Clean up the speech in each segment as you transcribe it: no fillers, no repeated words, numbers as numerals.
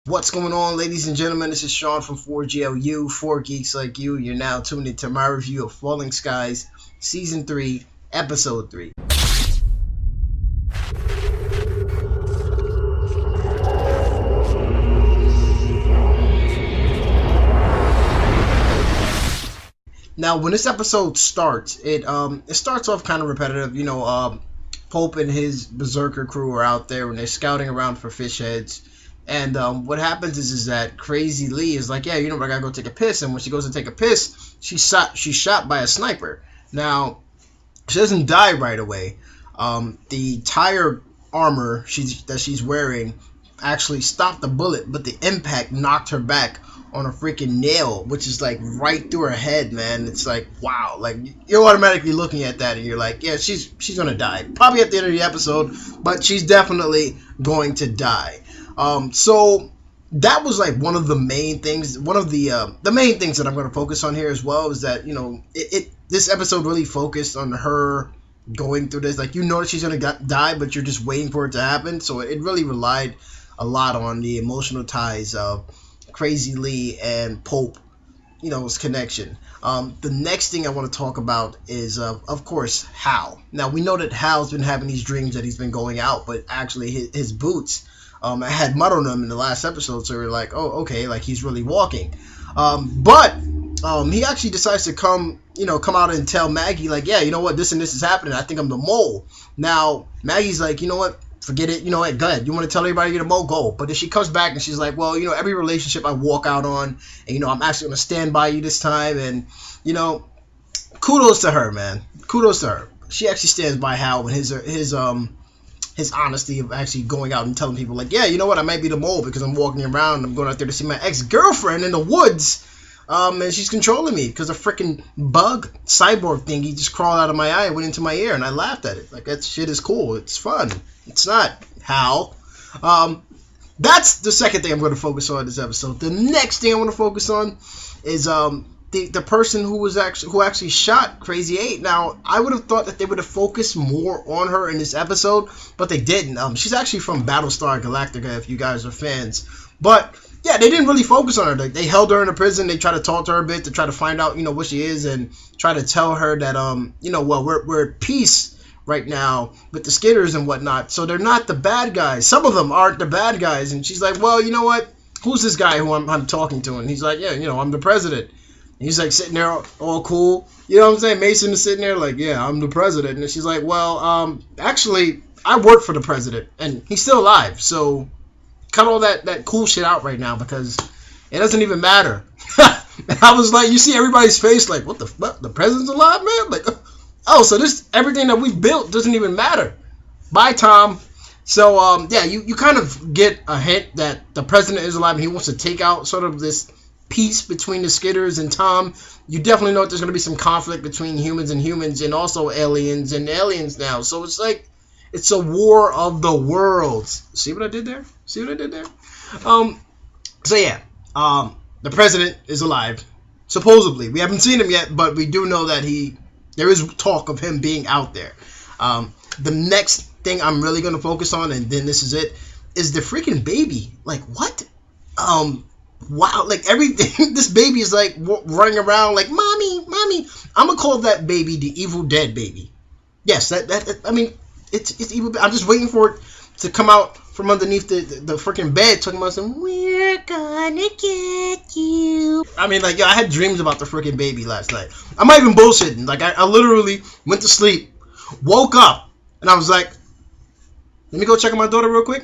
What's going on, ladies and gentlemen? This is Sean from 4GLU, 4 Geeks Like You. You're now tuned into my review of Falling Skies, Season 3, Episode 3. Now, when this episode starts, it starts off kind of repetitive. Pope and his Berserker crew are out there and they're scouting around for fish heads. And what happens is that Crazy Lee is like, yeah, I gotta go take a piss. And when she goes to take a piss, she's shot by a sniper. Now, she doesn't die right away. The tire armor that she's wearing actually stopped the bullet, but the impact knocked her back on a freaking nail, which is like right through her head, man. It's like, wow, like you're automatically looking at that and you're like, yeah, she's gonna die. Probably at the end of the episode, but she's definitely going to die. So that was like one of the main things. One of the main things that I'm going to focus on here as well is that this episode really focused on her going through this. Like, that she's going to die, but you're just waiting for it to happen. So it really relied a lot on the emotional ties of Crazy Lee and Pope, his connection. The next thing I want to talk about is, of course, Hal. Now, we know that Hal's been having these dreams that he's been going out, but actually his boots I had mud on them in the last episode, so we're like, oh, okay, like he's really walking. But he actually decides to come out and tell Maggie, like, yeah, you know what, this and this is happening. I think I'm the mole. Now, Maggie's like, you know what, forget it. You know what, go ahead. You want to tell everybody you're the mole? Go. But then she comes back and she's like, well, every relationship I walk out on, and, I'm actually going to stand by you this time. And, kudos to her, man. Kudos to her. She actually stands by Hal and his honesty of actually going out and telling people, like, yeah, you know what, I might be the mole because I'm walking around, I'm going out there to see my ex-girlfriend in the woods, and she's controlling me because a freaking bug cyborg thingy just crawled out of my eye and went into my ear, and I laughed at it. Like, that shit is cool. It's fun. It's not, Hal. That's the second thing I'm going to focus on in this episode. The next thing I want to focus on is the person who actually shot Crazy 8. Now, I would have thought that they would have focused more on her in this episode, but they didn't. She's actually from Battlestar Galactica, if you guys are fans. But yeah, they didn't really focus on her. They held her in a prison. They tried to talk to her a bit to try to find out, what she is, and try to tell her that, well, we're at peace right now with the Skitters and whatnot. So they're not the bad guys. Some of them aren't the bad guys. And she's like, well, you know what? Who's this guy who I'm talking to? And he's like, yeah, I'm the president. He's like sitting there all cool. You know what I'm saying? Mason is sitting there like, yeah, I'm the president. And she's like, well, actually, I work for the president. And he's still alive. So cut all that cool shit out right now because it doesn't even matter. And I was like, you see everybody's face like, what the fuck? The president's alive, man? Like, oh, so everything that we've built doesn't even matter. Bye, Tom. So, yeah, you kind of get a hint that the president is alive and he wants to take out sort of this peace between the Skitters and Tom. You definitely know that there's going to be some conflict between humans and also aliens and aliens now. So it's like, it's a war of the worlds. See what I did there? So yeah, the president is alive. Supposedly. We haven't seen him yet, but we do know that there is talk of him being out there. The next thing I'm really going to focus on, and then this is it, is the freaking baby. Like, what? Wow, like everything, this baby is like running around like, mommy. I'm gonna call that baby the Evil Dead baby. Yes, I mean, it's evil. I'm just waiting for it to come out from underneath the freaking bed, talking about some, we're gonna get you. I mean, like, I had dreams about the freaking baby last night. I'm not even bullshitting. Like, I literally went to sleep, woke up, and I was like, let me go check on my daughter real quick.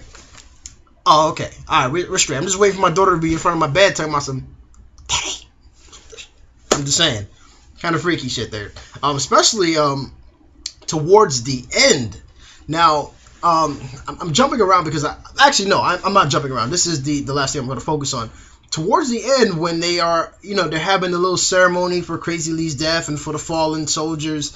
Oh, okay. All right, we're straight. I'm just waiting for my daughter to be in front of my bed talking about some, daddy. I'm just saying. Kind of freaky shit there. Especially towards the end. Now, I'm jumping around because I'm not jumping around. This is the last thing I'm going to focus on. Towards the end, when they are, they're having a little ceremony for Crazy Lee's death and for the fallen soldiers,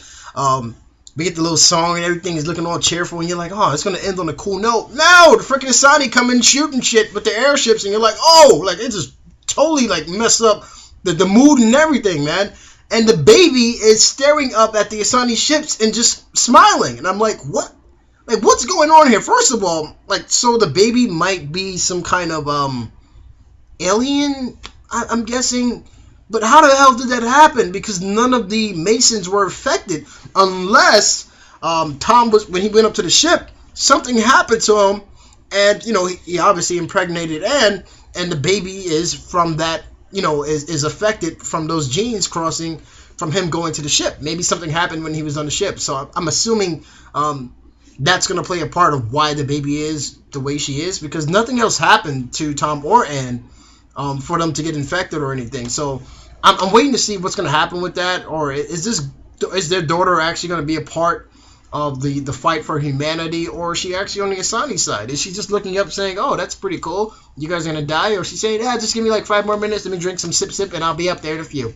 we get the little song and everything is looking all cheerful, and you're like, oh, it's going to end on a cool note. No, the freaking Asani come in shooting shit with the airships, and you're like, oh, like, it just totally, like, messed up the mood and everything, man. And the baby is staring up at the Asani ships and just smiling. And I'm like, what? Like, what's going on here? First of all, like, so the baby might be some kind of, alien, I'm guessing. But how the hell did that happen? Because none of the Masons were affected, unless Tom was, when he went up to the ship, something happened to him, and he obviously impregnated Anne, and the baby is from that, is affected from those genes crossing from him going to the ship. Maybe something happened when he was on the ship. So I'm assuming that's going to play a part of why the baby is the way she is, because nothing else happened to Tom or Anne for them to get infected or anything. So I'm waiting to see what's going to happen with that. Or is their daughter actually going to be a part of the fight for humanity, or is she actually on the Asani side? Is she just looking up saying, oh, that's pretty cool, you guys are going to die? Or is she saying, yeah, just give me like 5 more minutes, let me drink some sip, and I'll be up there in a few?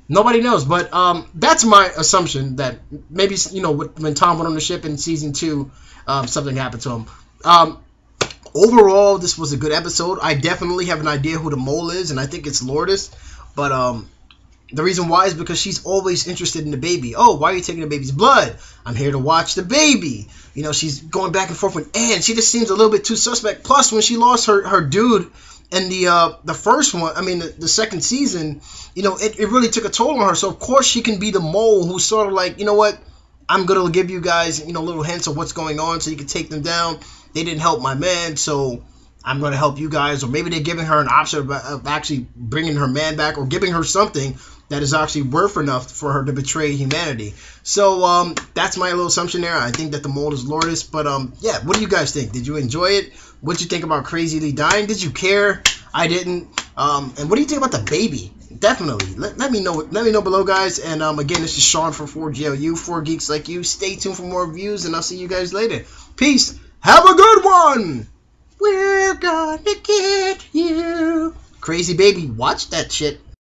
Nobody knows, but that's my assumption, that maybe, when Tom went on the ship in season 2, something happened to him. Overall, this was a good episode. I definitely have an idea who the mole is, and I think it's Lourdes. But the reason why is because she's always interested in the baby. Oh, why are you taking the baby's blood? I'm here to watch the baby. She's going back and forth with Anne. She just seems a little bit too suspect. Plus, when she lost her dude in the first one, the second season, it really took a toll on her. So, of course, she can be the mole who's sort of like, you know what? I'm going to give you guys, little hints of what's going on so you can take them down. They didn't help my man, so I'm going to help you guys. Or maybe they're giving her an option of actually bringing her man back, or giving her something that is actually worth enough for her to betray humanity. So that's my little assumption there. I think that the mole is Lourdes. But yeah, what do you guys think? Did you enjoy it? What did you think about Crazy Lee dying? Did you care? I didn't. And what do you think about the baby? Definitely. Let me know. Let me know below, guys. And again, this is Sean from 4GLU, 4 Geeks Like You. Stay tuned for more reviews, and I'll see you guys later. Peace. Have a good one. We're gonna get you. Crazy baby. Watch that shit.